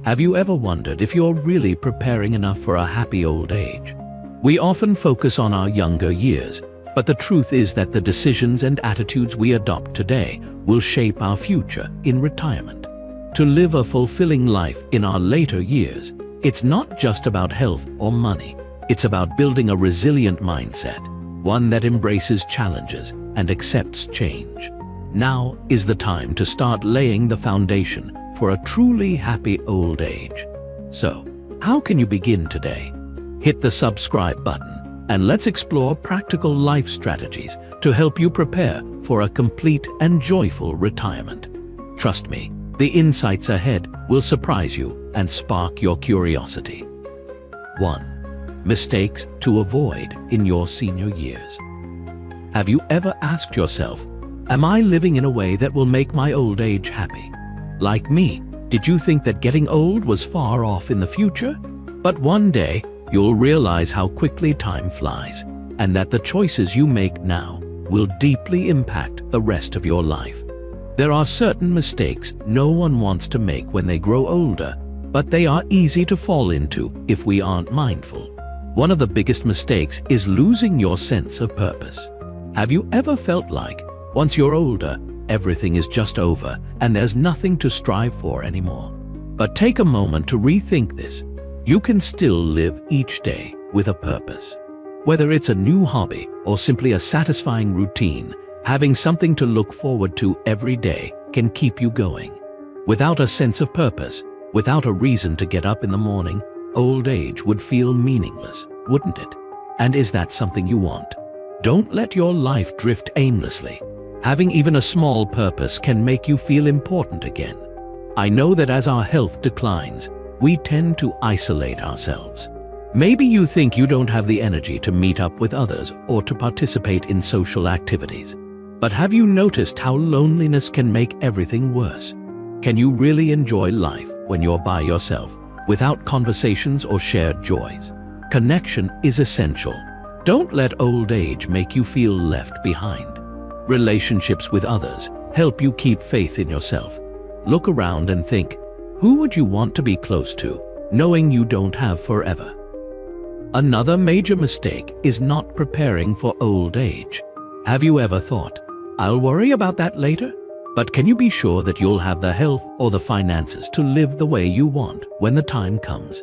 Have you ever wondered if you're really preparing enough for a happy old age? We often focus on our younger years, but the truth is that the decisions and attitudes we adopt today will shape our future in retirement. To live a fulfilling life in our later years, it's not just about health or money. It's about building a resilient mindset, one that embraces challenges and accepts change. Now is the time to start laying the foundation for a truly happy old age. So, how can you begin today? Hit the subscribe button and let's explore practical life strategies to help you prepare for a complete and joyful retirement. Trust me, the insights ahead will surprise you and spark your curiosity. 1. Mistakes to avoid in your senior years. Have you ever asked yourself, am I living in a way that will make my old age happy? Like me, did you think that getting old was far off in the future? But one day, you'll realize how quickly time flies, and that the choices you make now will deeply impact the rest of your life. There are certain mistakes no one wants to make when they grow older, but they are easy to fall into if we aren't mindful. One of the biggest mistakes is losing your sense of purpose. Have you ever felt like, once you're older, everything is just over and there's nothing to strive for anymore? But take a moment to rethink this. You can still live each day with a purpose. Whether it's a new hobby or simply a satisfying routine, having something to look forward to every day can keep you going. Without a sense of purpose, without a reason to get up in the morning, old age would feel meaningless, wouldn't it? And is that something you want? Don't let your life drift aimlessly. Having even a small purpose can make you feel important again. I know that as our health declines, we tend to isolate ourselves. Maybe you think you don't have the energy to meet up with others or to participate in social activities. But have you noticed how loneliness can make everything worse? Can you really enjoy life when you're by yourself, without conversations or shared joys? Connection is essential. Don't let old age make you feel left behind. Relationships with others help you keep faith in yourself. Look around and think, who would you want to be close to, knowing you don't have forever? Another major mistake is not preparing for old age. Have you ever thought, I'll worry about that later? But can you be sure that you'll have the health or the finances to live the way you want when the time comes?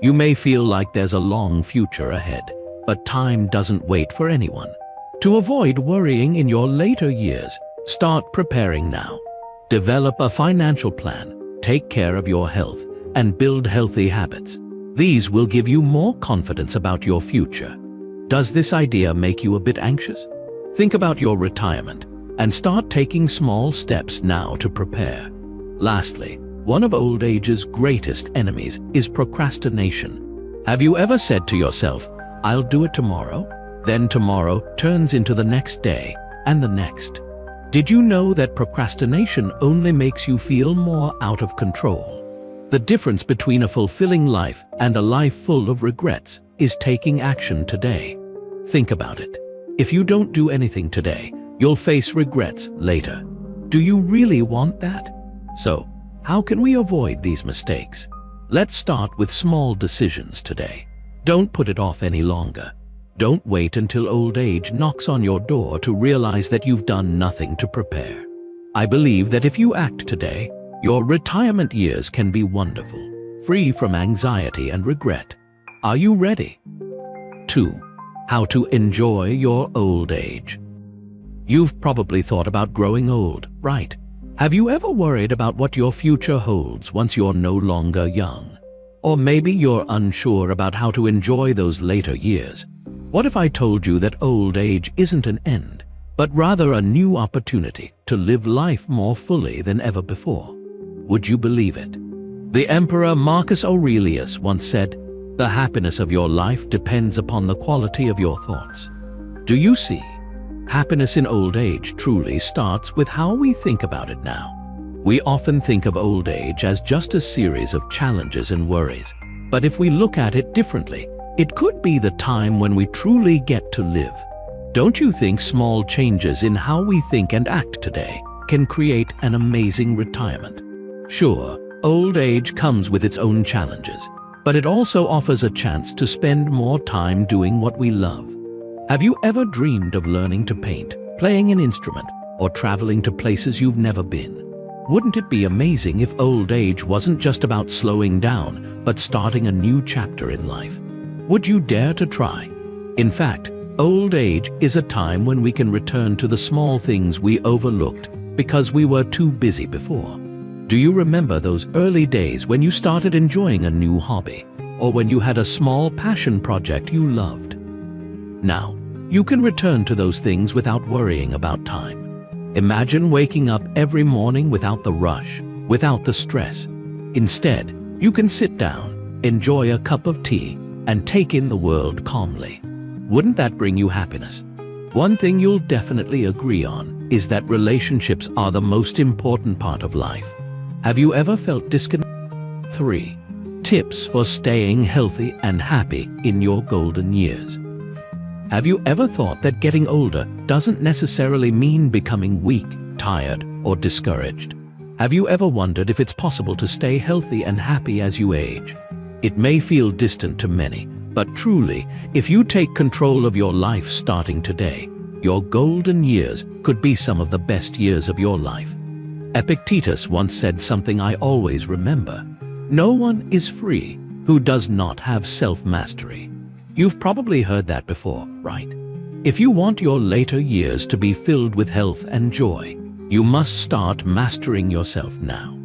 You may feel like there's a long future ahead, but time doesn't wait for anyone. To avoid worrying in your later years, start preparing now. Develop a financial plan, take care of your health, and build healthy habits. These will give you more confidence about your future. Does this idea make you a bit anxious? Think about your retirement and start taking small steps now to prepare. Lastly, one of old age's greatest enemies is procrastination. Have you ever said to yourself, I'll do it tomorrow? Then tomorrow turns into the next day and the next. Did you know that procrastination only makes you feel more out of control? The difference between a fulfilling life and a life full of regrets is taking action today. Think about it. If you don't do anything today, you'll face regrets later. Do you really want that? So, how can we avoid these mistakes? Let's start with small decisions today. Don't put it off any longer. Don't wait until old age knocks on your door to realize that you've done nothing to prepare. I believe that if you act today, your retirement years can be wonderful, free from anxiety and regret. Are you ready? 2. How to enjoy your old age. You've probably thought about growing old, right? Have you ever worried about what your future holds once you're no longer young? Or maybe you're unsure about how to enjoy those later years. What if I told you that old age isn't an end, but rather a new opportunity to live life more fully than ever before? Would you believe it? The Emperor Marcus Aurelius once said, "The happiness of your life depends upon the quality of your thoughts." Do you see? Happiness in old age truly starts with how we think about it now. We often think of old age as just a series of challenges and worries. But if we look at it differently, it could be the time when we truly get to live. Don't you think small changes in how we think and act today can create an amazing retirement? Sure, Old age comes with its own challenges, but it also offers a chance to spend more time doing what we love. Have you ever dreamed of learning to paint, playing an instrument, or traveling to places you've never been? Wouldn't it be amazing if old age wasn't just about slowing down, but starting a new chapter in life? Would you dare to try? In fact, old age is a time when we can return to the small things we overlooked because we were too busy before. Do you remember those early days when you started enjoying a new hobby, or when you had a small passion project you loved? Now, you can return to those things without worrying about time. Imagine waking up every morning without the rush, without the stress. Instead, you can sit down, enjoy a cup of tea, and take in the world calmly. Wouldn't that bring you happiness? One thing you'll definitely agree on is that relationships are the most important part of life. Have you ever felt disconnected? 3. Tips for staying healthy and happy in your golden years. Have you ever thought that getting older doesn't necessarily mean becoming weak, tired, or discouraged? Have you ever wondered if it's possible to stay healthy and happy as you age? It may feel distant to many, but truly, if you take control of your life starting today, your golden years could be some of the best years of your life. Epictetus once said something I always remember: "No one is free who does not have self-mastery." You've probably heard that before, right? If you want your later years to be filled with health and joy, you must start mastering yourself now.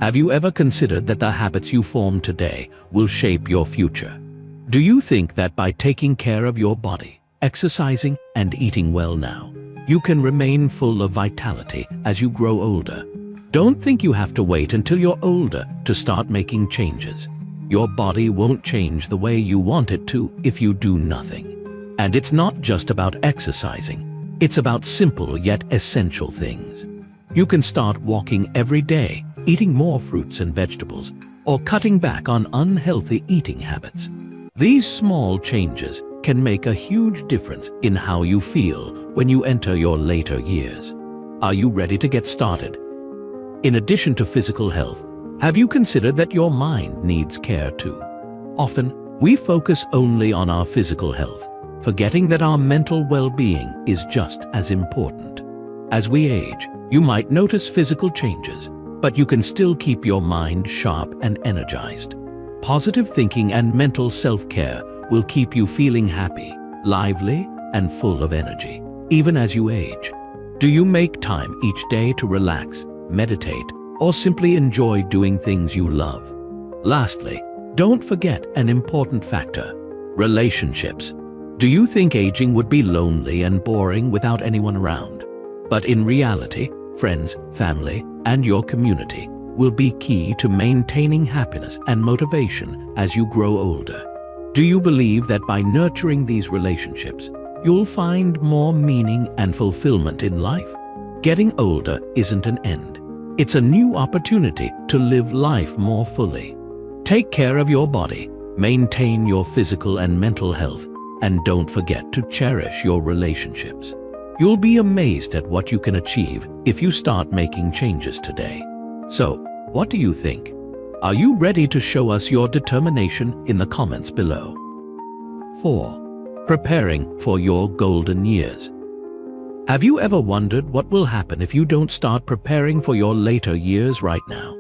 Have you ever considered that the habits you form today will shape your future? Do you think that by taking care of your body, exercising, and eating well now, you can remain full of vitality as you grow older? Don't think you have to wait until you're older to start making changes. Your body won't change the way you want it to if you do nothing. And it's not just about exercising. It's about simple yet essential things. You can start walking every day, eating more fruits and vegetables, or cutting back on unhealthy eating habits. These small changes can make a huge difference in how you feel when you enter your later years. Are you ready to get started? In addition to physical health, have you considered that your mind needs care too? Often, we focus only on our physical health, forgetting that our mental well-being is just as important. As we age, you might notice physical changes, but you can still keep your mind sharp and energized. Positive thinking and mental self-care will keep you feeling happy, lively, and full of energy, even as you age. Do you make time each day to relax, meditate, or simply enjoy doing things you love? Lastly, don't forget an important factor: relationships. Do you think aging would be lonely and boring without anyone around? But in reality, friends, family, and your community will be key to maintaining happiness and motivation as you grow older. Do you believe that by nurturing these relationships, you'll find more meaning and fulfillment in life? Getting older isn't an end. It's a new opportunity to live life more fully. Take care of your body, maintain your physical and mental health, and don't forget to cherish your relationships. You'll be amazed at what you can achieve if you start making changes today. So, what do you think? Are you ready to show us your determination in the comments below? 4. Preparing for your golden years. Have you ever wondered what will happen if you don't start preparing for your later years right now?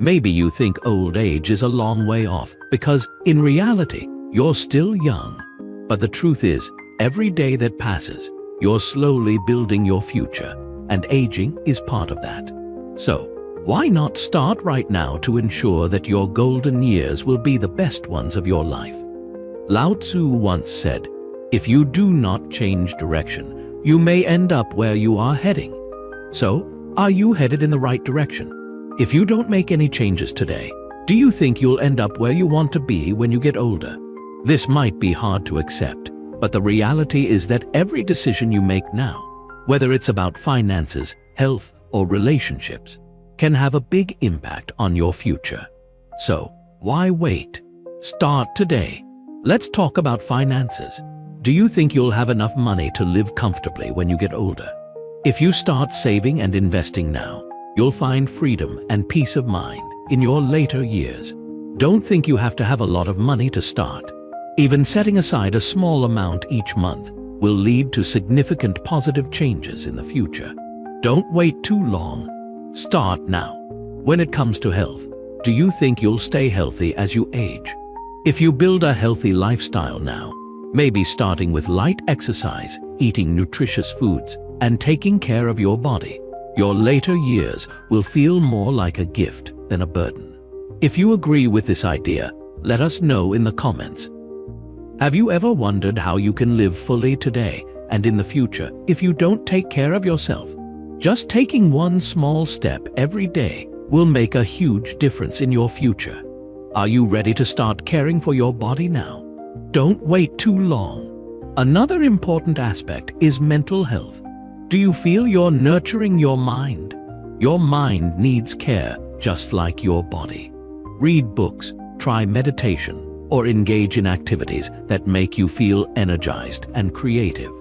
Maybe you think old age is a long way off because, in reality, you're still young. But the truth is, every day that passes, you're slowly building your future, and aging is part of that. So, why not start right now to ensure that your golden years will be the best ones of your life? Lao Tzu once said, "If you do not change direction, you may end up where you are heading." So, are you headed in the right direction? If you don't make any changes today, do you think you'll end up where you want to be when you get older? This might be hard to accept, but the reality is that every decision you make now, whether it's about finances, health, or relationships, can have a big impact on your future. So, why wait? Start today. Let's talk about finances. Do you think you'll have enough money to live comfortably when you get older? If you start saving and investing now, you'll find freedom and peace of mind, in your later years. Don't think you have to have a lot of money to start. Even setting aside a small amount each month will lead to significant positive changes in the future. Don't wait too long. Start now. When it comes to health, do you think you'll stay healthy as you age? If you build a healthy lifestyle now, maybe starting with light exercise, eating nutritious foods, and taking care of your body, your later years will feel more like a gift than a burden. If you agree with this idea, let us know in the comments. Have you ever wondered how you can live fully today and in the future if you don't take care of yourself? Just taking one small step every day will make a huge difference in your future. Are you ready to start caring for your body now? Don't wait too long. Another important aspect is mental health. Do you feel you're nurturing your mind? Your mind needs care just like your body. Read books, try meditation, or engage in activities that make you feel energized and creative.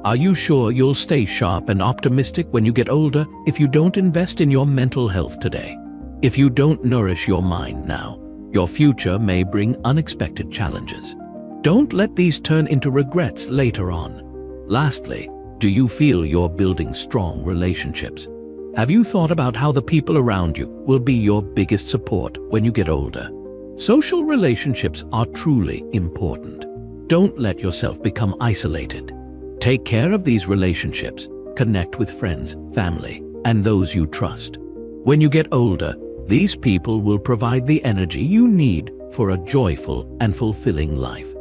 Are you sure you'll stay sharp and optimistic when you get older if you don't invest in your mental health today? If you don't nourish your mind now, your future may bring unexpected challenges. Don't let these turn into regrets later on. Lastly, do you feel you're building strong relationships? Have you thought about how the people around you will be your biggest support when you get older? Social relationships are truly important. Don't let yourself become isolated. Take care of these relationships, connect with friends, family, and those you trust. When you get older, these people will provide the energy you need for a joyful and fulfilling life.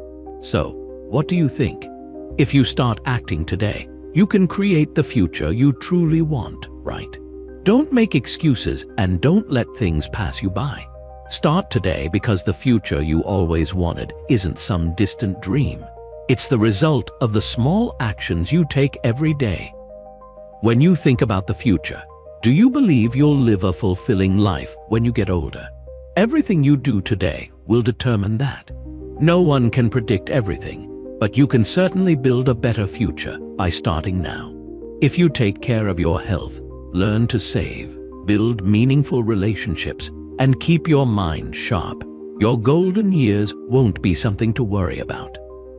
So, what do you think? If you start acting today, you can create the future you truly want, right? Don't make excuses and don't let things pass you by. Start today because the future you always wanted isn't some distant dream. It's the result of the small actions you take every day. When you think about the future, do you believe you'll live a fulfilling life when you get older? Everything you do today will determine that. No one can predict everything, but you can certainly build a better future by starting now. If you take care of your health, learn to save, build meaningful relationships, and keep your mind sharp, your golden years won't be something to worry about.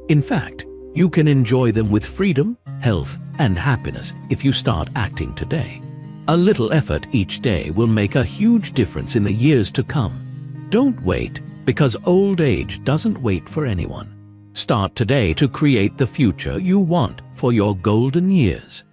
In fact, you can enjoy them with freedom, health, and happiness if you start acting today. A little effort each day will make a huge difference in the years to come. Don't wait, because old age doesn't wait for anyone. Start today to create the future you want for your golden years.